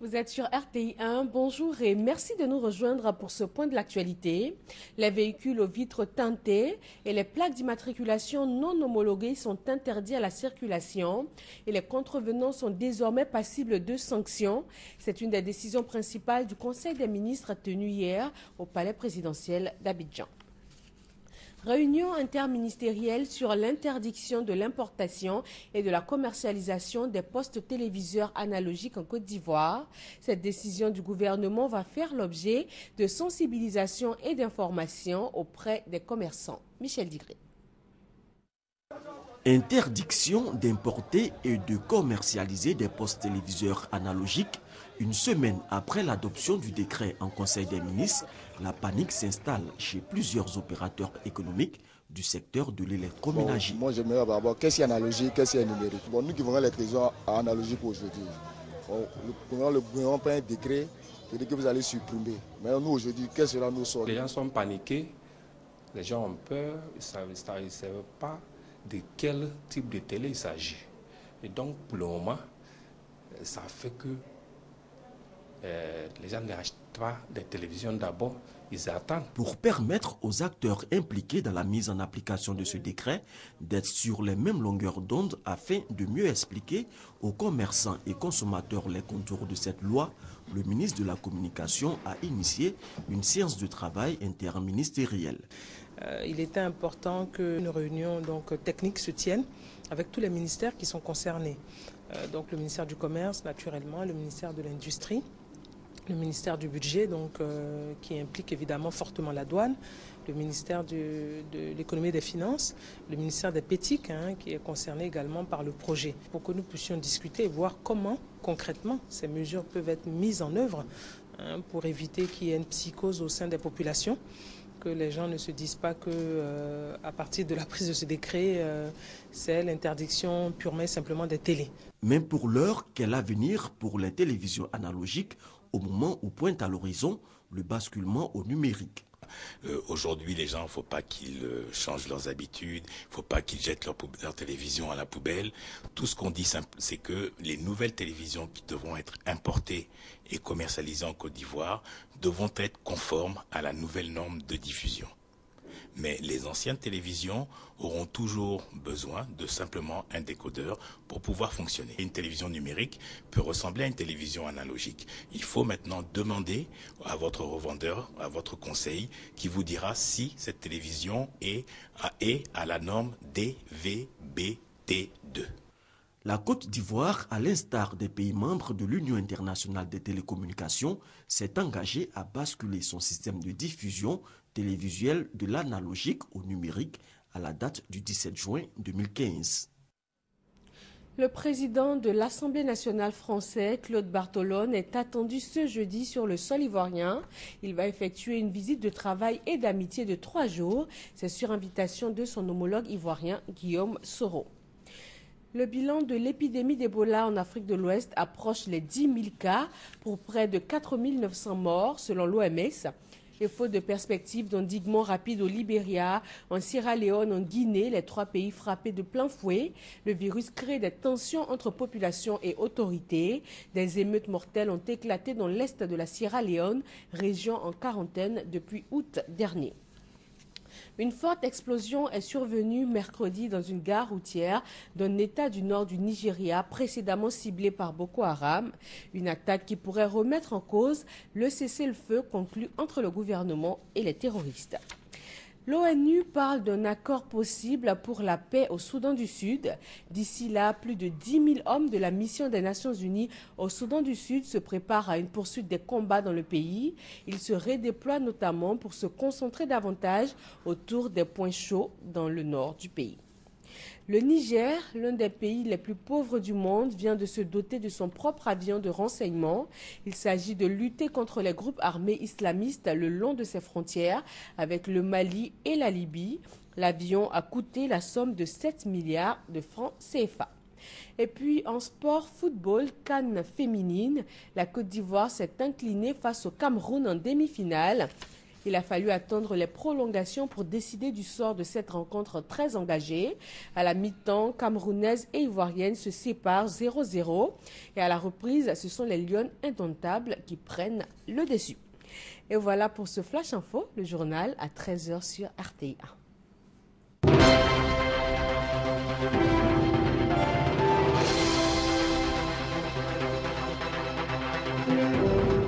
Vous êtes sur RTI 1, bonjour et merci de nous rejoindre pour ce point de l'actualité. Les véhicules aux vitres teintées et les plaques d'immatriculation non homologuées sont interdits à la circulation et les contrevenants sont désormais passibles de sanctions. C'est une des décisions principales du Conseil des ministres tenu hier au palais présidentiel d'Abidjan. Réunion interministérielle sur l'interdiction de l'importation et de la commercialisation des postes téléviseurs analogiques en Côte d'Ivoire. Cette décision du gouvernement va faire l'objet de sensibilisation et d'information auprès des commerçants. Michel Digré. Interdiction d'importer et de commercialiser des postes téléviseurs analogiques. Une semaine après l'adoption du décret en Conseil des ministres, la panique s'installe chez plusieurs opérateurs économiques du secteur de l'électroménager. Moi, j'aimerais d'abord, qu'est-ce qui est analogique, qu'est-ce qui est numérique. Nous qui vendons les téléviseurs analogiques aujourd'hui, le gouvernement prend un décret qui dit que vous allez supprimer. Mais nous, aujourd'hui, quel sera nos sorts? Les gens sont paniqués, les gens ont peur, ils ne savent pas de quel type de télé il s'agit. Et donc, pour le moment, ça fait que les gens n'achètent pas des télévisions d'abord, ils attendent. Pour permettre aux acteurs impliqués dans la mise en application de ce décret d'être sur les mêmes longueurs d'onde afin de mieux expliquer aux commerçants et consommateurs les contours de cette loi, le ministre de la Communication a initié une séance de travail interministérielle. Il était important qu'une réunion technique se tienne avec tous les ministères qui sont concernés. Donc le ministère du Commerce, naturellement, le ministère de l'Industrie, le ministère du Budget, qui implique évidemment fortement la douane, le ministère de l'Économie et des Finances, le ministère des PETIC, qui est concerné également par le projet, pour que nous puissions discuter et voir comment, concrètement, ces mesures peuvent être mises en œuvre pour éviter qu'il y ait une psychose au sein des populations, que les gens ne se disent pas que à partir de la prise de ce décret, c'est l'interdiction purement et simplement des télés. Mais pour l'heure, quel avenir pour les télévisions analogiques au moment où pointe à l'horizon le basculement au numérique? Aujourd'hui, les gens, il ne faut pas qu'ils changent leurs habitudes, il ne faut pas qu'ils jettent leur télévision à la poubelle. Tout ce qu'on dit, c'est que les nouvelles télévisions qui devront être importées et commercialisées en Côte d'Ivoire devront être conformes à la nouvelle norme de diffusion. Mais les anciennes télévisions auront toujours besoin de simplement un décodeur pour pouvoir fonctionner. Une télévision numérique peut ressembler à une télévision analogique. Il faut maintenant demander à votre revendeur, à votre conseil, qui vous dira si cette télévision est à la norme DVB-T2. La Côte d'Ivoire, à l'instar des pays membres de l'Union internationale des télécommunications, s'est engagée à basculer son système de diffusion télévisuelle de l'analogique au numérique à la date du 17 juin 2015. Le président de l'Assemblée nationale française, Claude Bartolone, est attendu ce jeudi sur le sol ivoirien. Il va effectuer une visite de travail et d'amitié de 3 jours. C'est sur invitation de son homologue ivoirien, Guillaume Soro. Le bilan de l'épidémie d'Ebola en Afrique de l'Ouest approche les 10 000 cas pour près de 4 900 morts selon l'OMS. Et faute de perspectives d'endiguement rapide au Libéria, en Sierra Leone, en Guinée, les 3 pays frappés de plein fouet, le virus crée des tensions entre population et autorités. Des émeutes mortelles ont éclaté dans l'est de la Sierra Leone, région en quarantaine depuis août dernier. Une forte explosion est survenue mercredi dans une gare routière d'un État du nord du Nigeria précédemment ciblé par Boko Haram. Une attaque qui pourrait remettre en cause le cessez-le-feu conclu entre le gouvernement et les terroristes. L'ONU parle d'un accord possible pour la paix au Soudan du Sud. D'ici là, plus de 10 000 hommes de la mission des Nations Unies au Soudan du Sud se préparent à une poursuite des combats dans le pays. Ils se redéploient notamment pour se concentrer davantage autour des points chauds dans le nord du pays. Le Niger, l'un des pays les plus pauvres du monde, vient de se doter de son propre avion de renseignement. Il s'agit de lutter contre les groupes armés islamistes le long de ses frontières avec le Mali et la Libye. L'avion a coûté la somme de 7 milliards de francs CFA. Et puis en sport football, CAN féminine, la Côte d'Ivoire s'est inclinée face au Cameroun en demi-finale. Il a fallu attendre les prolongations pour décider du sort de cette rencontre très engagée. À la mi-temps, camerounaise et ivoirienne se séparent 0-0. Et à la reprise, ce sont les Lions indomptables qui prennent le dessus. Et voilà pour ce Flash Info, le journal à 13h sur RTI1.